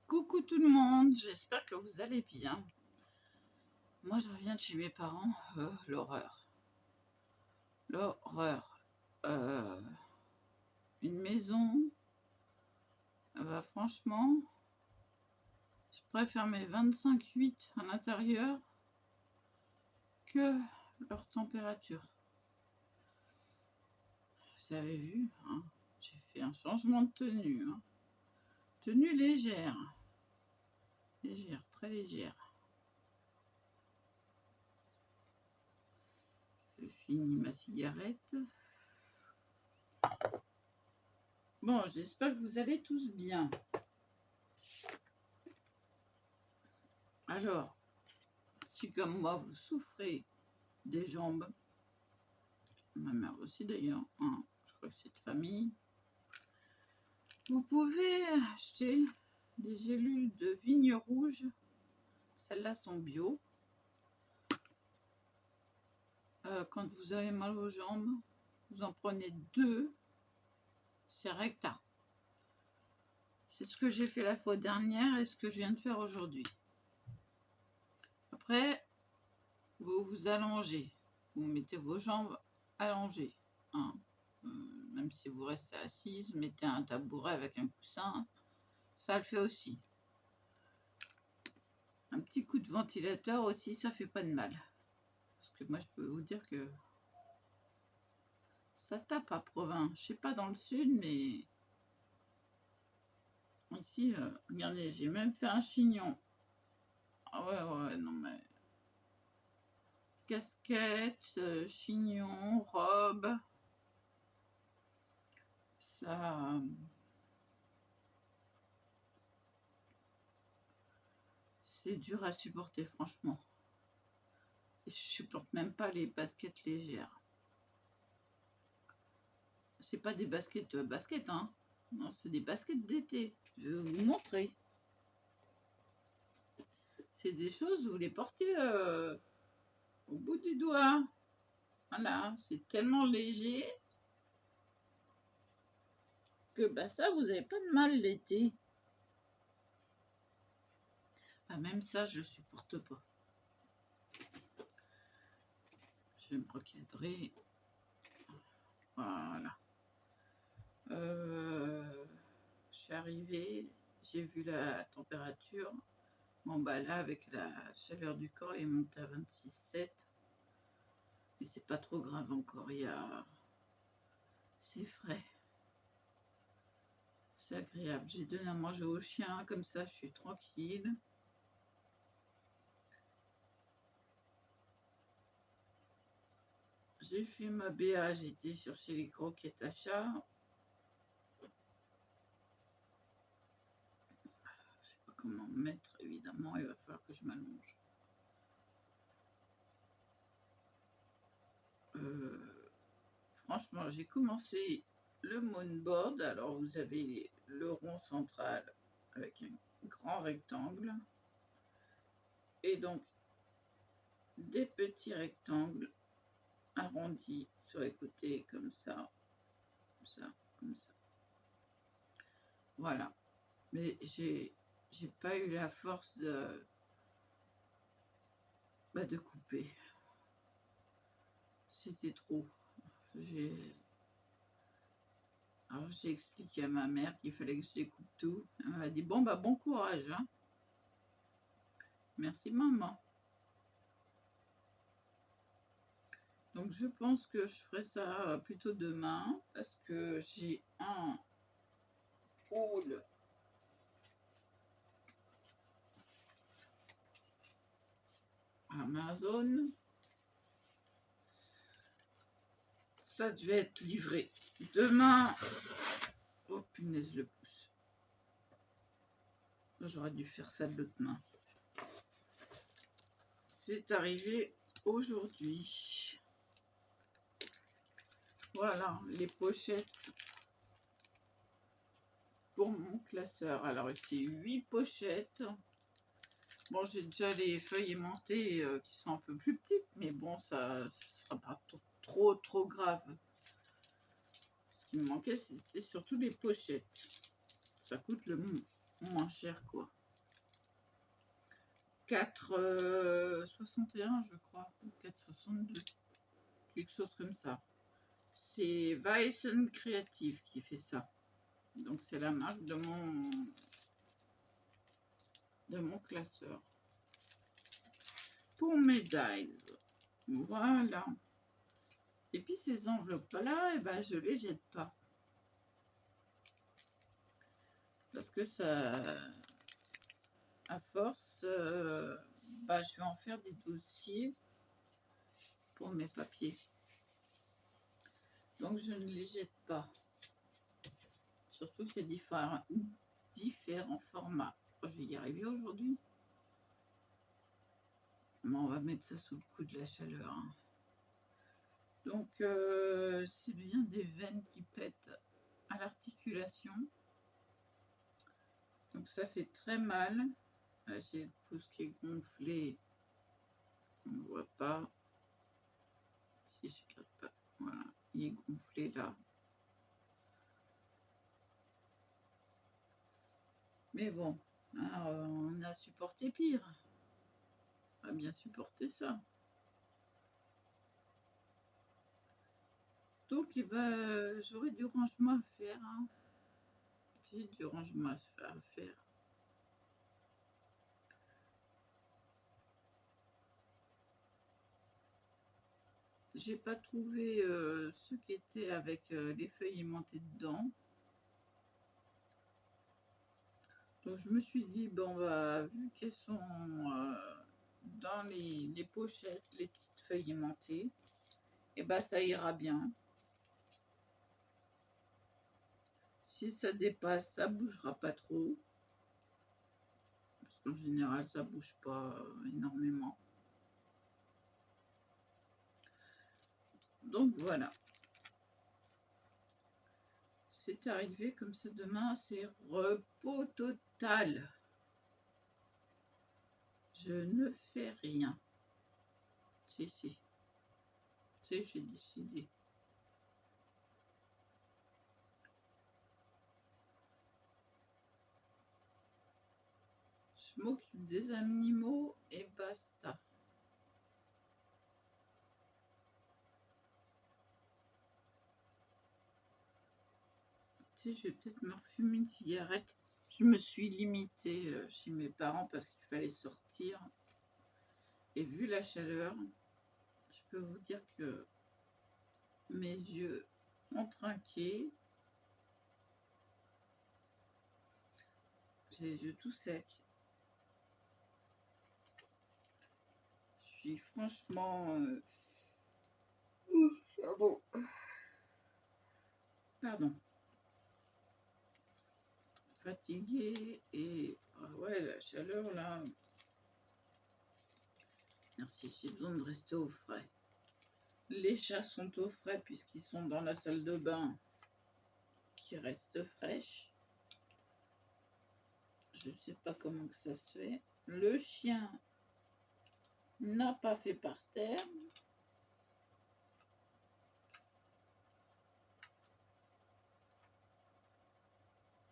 Coucou tout le monde, j'espère que vous allez bien. Moi je reviens de chez mes parents, l'horreur. L'horreur. Une maison, bah, franchement, je préfère mes 25,8 à l'intérieur que leur température. Vous avez vu, hein, j'ai fait un changement de tenue. Hein. Tenue légère. Légère, très légère. Je finis ma cigarette. Bon, j'espère que vous allez tous bien. Alors, si comme moi vous souffrez des jambes, ma mère aussi d'ailleurs, hein, je crois que c'est de famille, vous pouvez acheter des gélules de vigne rouge. Celles-là sont bio. Quand vous avez mal aux jambes, vous en prenez 2, c'est recta. C'est ce que j'ai fait la fois dernière et ce que je viens de faire aujourd'hui. Après, vous vous allongez, vous mettez vos jambes allongées. Hein. Même si vous restez assise, mettez un tabouret avec un coussin, ça le fait aussi. Un petit coup de ventilateur aussi, ça fait pas de mal. Parce que moi, je peux vous dire que ça tape à Provins. Je sais pas dans le sud, mais ici, regardez, j'ai même fait un chignon. Ah ouais, non mais... Casquette, chignon, robe. Ça... C'est dur à supporter, franchement. Et je supporte même pas les baskets légères. C'est pas des baskets hein. Non, c'est des baskets d'été. Je vais vous montrer. C'est des choses, vous les portez au bout du doigt. Voilà, c'est tellement léger que bah, ça, vous n'avez pas de mal l'été. Ah, même ça, je supporte pas. Je vais me recadrer. Voilà. Je suis arrivée, j'ai vu la température. Bon, bah là, avec la chaleur du corps, il est monté à 26,7. Mais c'est pas trop grave encore. C'est frais. C'est agréable. J'ai donné à manger au chien, comme ça, je suis tranquille. J'ai fait ma BA, j'étais sur chez les croquettes à chat. Je sais pas comment mettre, évidemment, il va falloir que je m'allonge. Franchement, j'ai commencé le moonboard. Alors, vous avez le rond central avec un grand rectangle. Et donc, des petits rectangles arrondis sur les côtés, comme ça, comme ça, comme ça. Voilà. Mais j'ai pas eu la force de couper. C'était trop. Alors j'ai expliqué à ma mère qu'il fallait que je découpe tout. Elle m'a dit bon bah bon courage. Hein. Merci maman. Donc je pense que je ferai ça plutôt demain parce que j'ai un haul Amazon. Ça devait être livré demain. Oh punaise le pouce. J'aurais dû faire ça de l'autre main. C'est arrivé aujourd'hui. Voilà les pochettes pour mon classeur. Alors ici 8 pochettes. Bon, j'ai déjà les feuilles aimantées qui sont un peu plus petites, mais bon, ça sera pas trop grave. Ce qui me manquait, c'était surtout les pochettes. Ça coûte le moins cher, quoi. 4,61 je crois, 4,62, quelque chose comme ça. C'est Weissen Creative qui fait ça. Donc c'est la marque de mon classeur. Pour mes dies, voilà. Et puis ces enveloppes-là, eh ben, je les jette pas. Parce que ça, à force, bah, je vais en faire des dossiers pour mes papiers. Donc je ne les jette pas. Surtout qu'il y a différents formats. Je vais y arriver aujourd'hui. On va mettre ça sous le coup de la chaleur. Hein. Donc, c'est bien des veines qui pètent à l'articulation. Donc, ça fait très mal. Là, j'ai le pouce qui est gonflé. On ne voit pas. Si je ne regarde pas. Voilà, il est gonflé là. Mais bon, hein, on a supporté pire. On a bien supporté ça. Donc, eh ben, j'aurai du rangement à faire. Hein. J'ai du rangement à faire. J'ai pas trouvé ceux qui étaient avec les feuilles aimantées dedans. Donc je me suis dit, bon bah vu qu'elles sont dans les pochettes, les petites feuilles aimantées, et bah ça ira bien. Si ça dépasse, ça bougera pas trop. Parce qu'en général, ça bouge pas énormément. Donc voilà. C'est arrivé comme ça demain, c'est repos total. Je ne fais rien. Si. Si, j'ai décidé. Je m'occupe des animaux et basta. Tu sais, je vais peut-être me refumer une cigarette. Je me suis limitée chez mes parents parce qu'il fallait sortir. Et vu la chaleur, je peux vous dire que mes yeux ont trinqué. J'ai les yeux tout secs. Je suis franchement... Pardon. Fatiguée et... Ah ouais, la chaleur là... Merci, j'ai besoin de rester au frais. Les chats sont au frais puisqu'ils sont dans la salle de bain qui reste fraîche. Je ne sais pas comment que ça se fait. Le chien n'a pas fait par terre.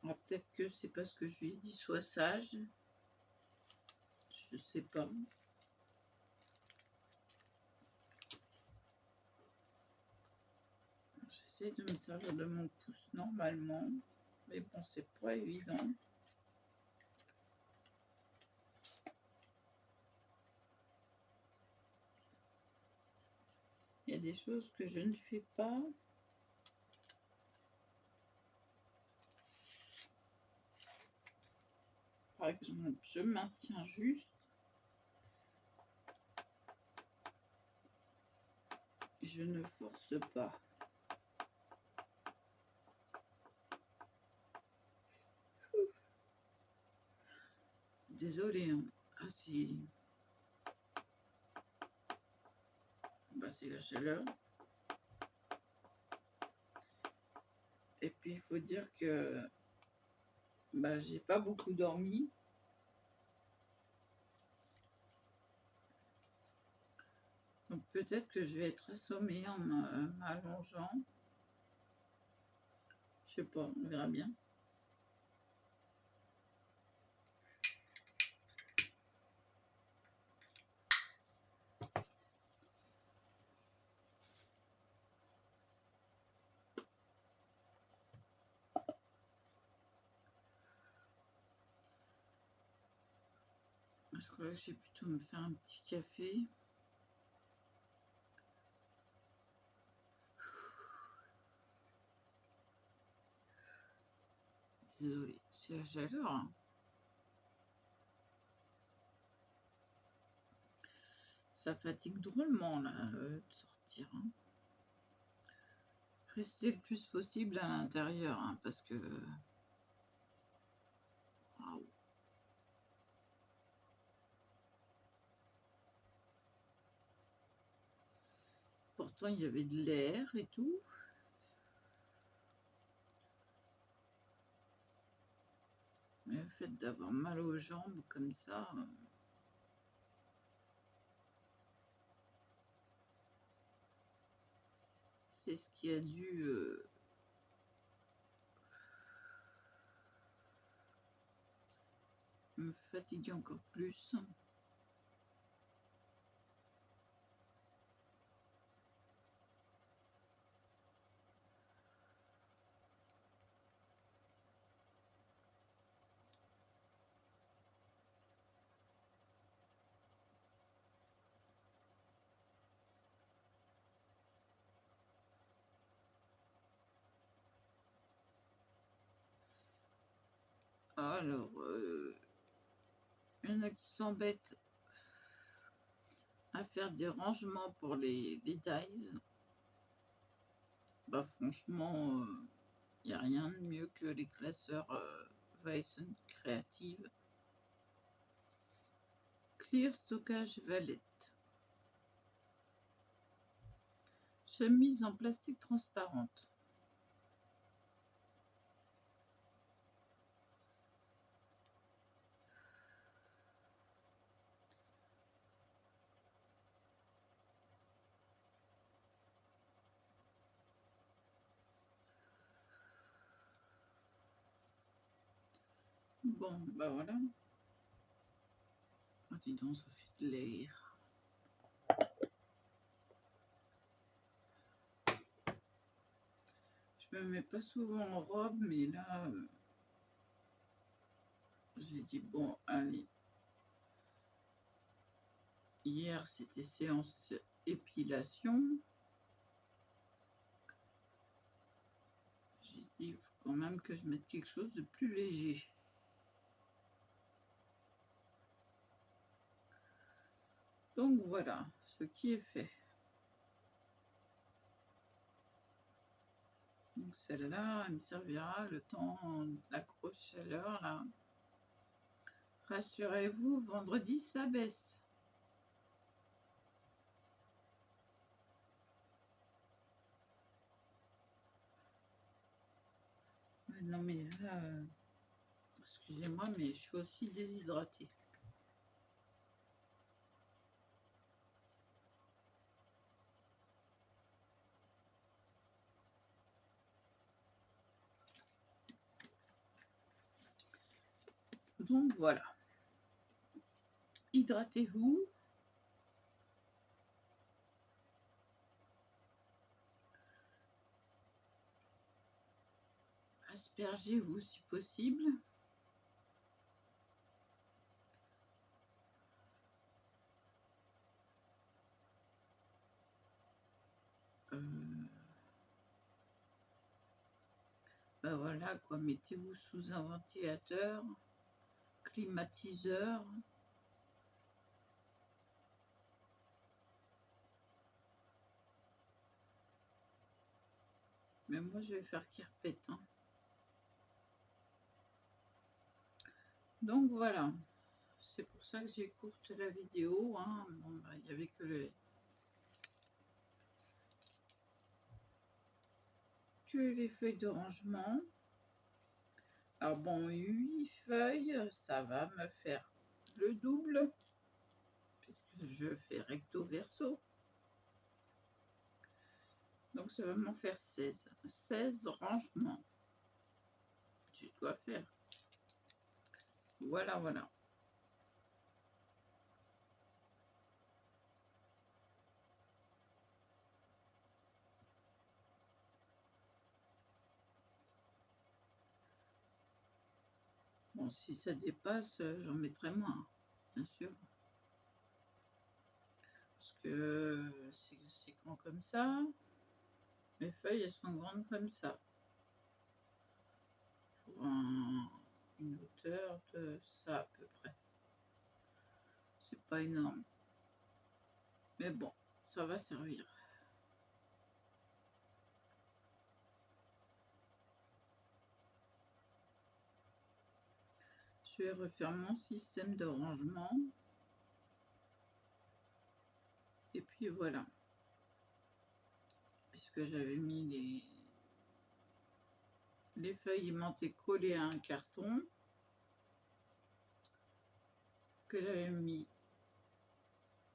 Ah, peut-être que c'est parce que je lui ai dit sois sage. Je sais pas. J'essaie de me servir de mon pouce normalement. Mais bon, c'est pas évident. Il y a des choses que je ne fais pas. Par exemple, je maintiens juste. Je ne force pas. Désolée. Hein. Ah si. Bah, c'est la chaleur. Et puis, il faut dire que Bah, j'ai pas beaucoup dormi. Donc peut-être que je vais être assommée en m'allongeant. Je sais pas, on verra bien. Je crois que je vais plutôt me faire un petit café. Désolée, c'est la chaleur, hein. Ça fatigue drôlement là, de sortir, hein. Rester le plus possible à l'intérieur, hein, parce que... Waouh. Pourtant, il y avait de l'air et tout. Mais le fait d'avoir mal aux jambes comme ça... c'est ce qui a dû me fatiguer encore plus. Alors, il y en a qui s'embêtent à faire des rangements pour les dies. Bah franchement, il n'y a rien de mieux que les classeurs Weizen Creative. Clear Stockage Valet. Chemise en plastique transparente. Bon, bah voilà. Oh, dis donc, ça fait de l'air. Je me mets pas souvent en robe, mais là, j'ai dit, bon, allez. Hier, c'était séance épilation. J'ai dit, il faut quand même que je mette quelque chose de plus léger. Donc voilà, ce qui est fait. Donc celle-là, elle me servira le temps de la grosse chaleur là. Rassurez-vous, vendredi ça baisse. Non mais là, excusez-moi, mais je suis aussi déshydratée. Donc voilà. Hydratez-vous. Aspergez-vous si possible. Ben voilà quoi, mettez-vous sous un ventilateur, climatiseur. Mais moi je vais faire qu'il repète, hein. Donc voilà, c'est pour ça que j'écourte la vidéo, hein. Bon, bah, il n'y avait que les feuilles de rangement. Alors bon, 8 feuilles, ça va me faire le double, puisque je fais recto verso. Donc ça va m'en faire 16. 16 rangements. Je dois faire. Voilà, voilà. Bon, si ça dépasse, j'en mettrai moins, bien sûr. Parce que c'est grand comme ça. Mes feuilles, elles sont grandes comme ça. Pour une hauteur de ça à peu près. C'est pas énorme. Mais bon, ça va servir. Je vais refaire mon système de rangement. Et puis voilà. Puisque j'avais mis les feuilles aimantées collées à un carton. Que j'avais mis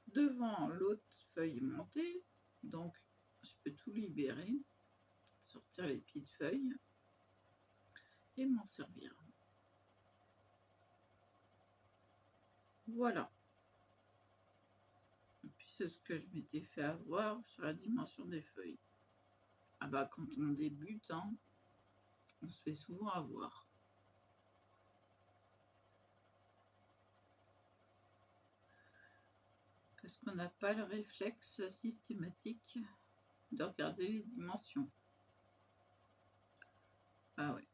devant l'autre feuille aimantée. Donc, je peux tout libérer. Sortir les petites feuilles. Et m'en servir. Voilà. Et puis c'est ce que je m'étais fait avoir sur la dimension des feuilles. Ah bah quand on débute, hein, on se fait souvent avoir. Parce qu'on n'a pas le réflexe systématique de regarder les dimensions. Ah oui.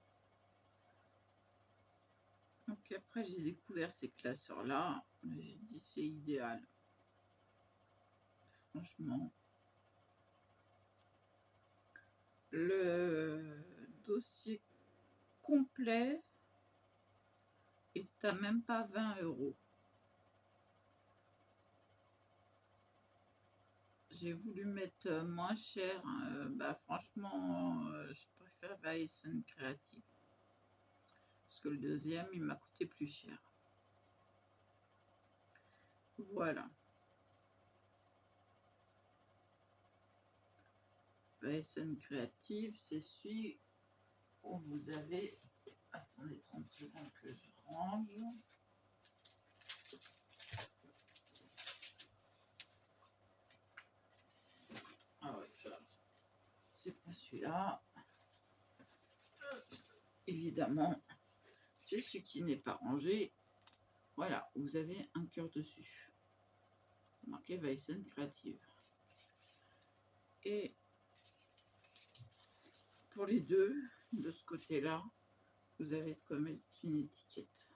Donc après j'ai découvert ces classeurs-là. J'ai dit c'est idéal. Franchement. Le dossier complet est à même pas 20 €. J'ai voulu mettre moins cher. Bah franchement, je préfère Weissen Creative. Parce que le deuxième, il m'a coûté plus cher. Voilà. Weissen Creative, c'est celui où vous avez... Attendez 30 secondes que je range. Ah ouais, c'est pas celui-là. Évidemment, c'est celui qui n'est pas rangé. Voilà, vous avez un cœur dessus. Marqué Weissen Creative. Et pour les deux, de ce côté-là, vous avez de quoi mettre une étiquette.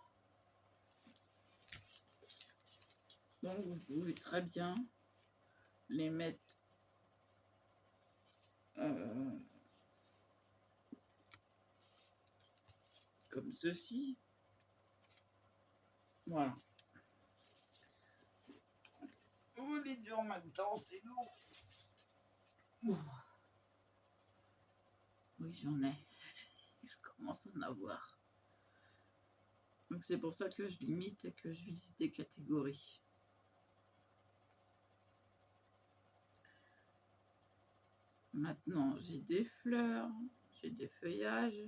Donc vous pouvez très bien les mettre comme ceci. Voilà. Oh, les deux en même temps, c'est lourd. Oui, j'en ai. Je commence à en avoir. Donc c'est pour ça que je limite et que je vise des catégories. Maintenant, j'ai des fleurs, j'ai des feuillages.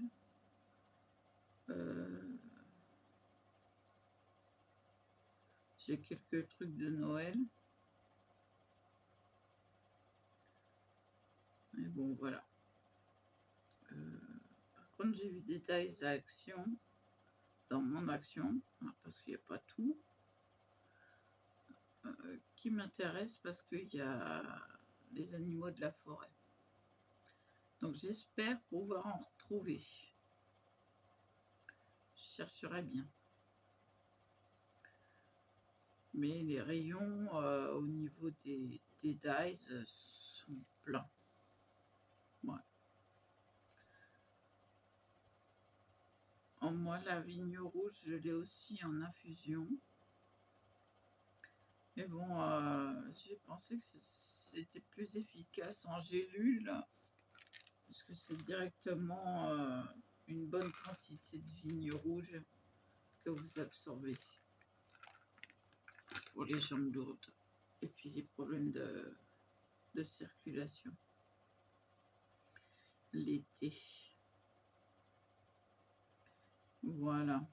J'ai quelques trucs de Noël. Mais bon, voilà. Par contre, j'ai vu des tailles à action dans mon action, parce qu'il n'y a pas tout, qui m'intéresse parce qu'il y a les animaux de la forêt. Donc j'espère pouvoir en retrouver. Je chercherai bien. Mais les rayons au niveau des dyes sont pleins. Ouais. En moi, la vigne rouge, je l'ai aussi en infusion. Mais bon, j'ai pensé que c'était plus efficace en gélule, parce que c'est directement une bonne quantité de vigne rouge que vous absorbez pour les jambes lourdes et puis les problèmes de circulation l'été. Voilà.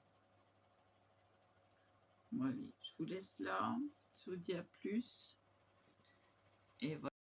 Bon, allez, je vous laisse là. Je vous dis à plus. Et voilà.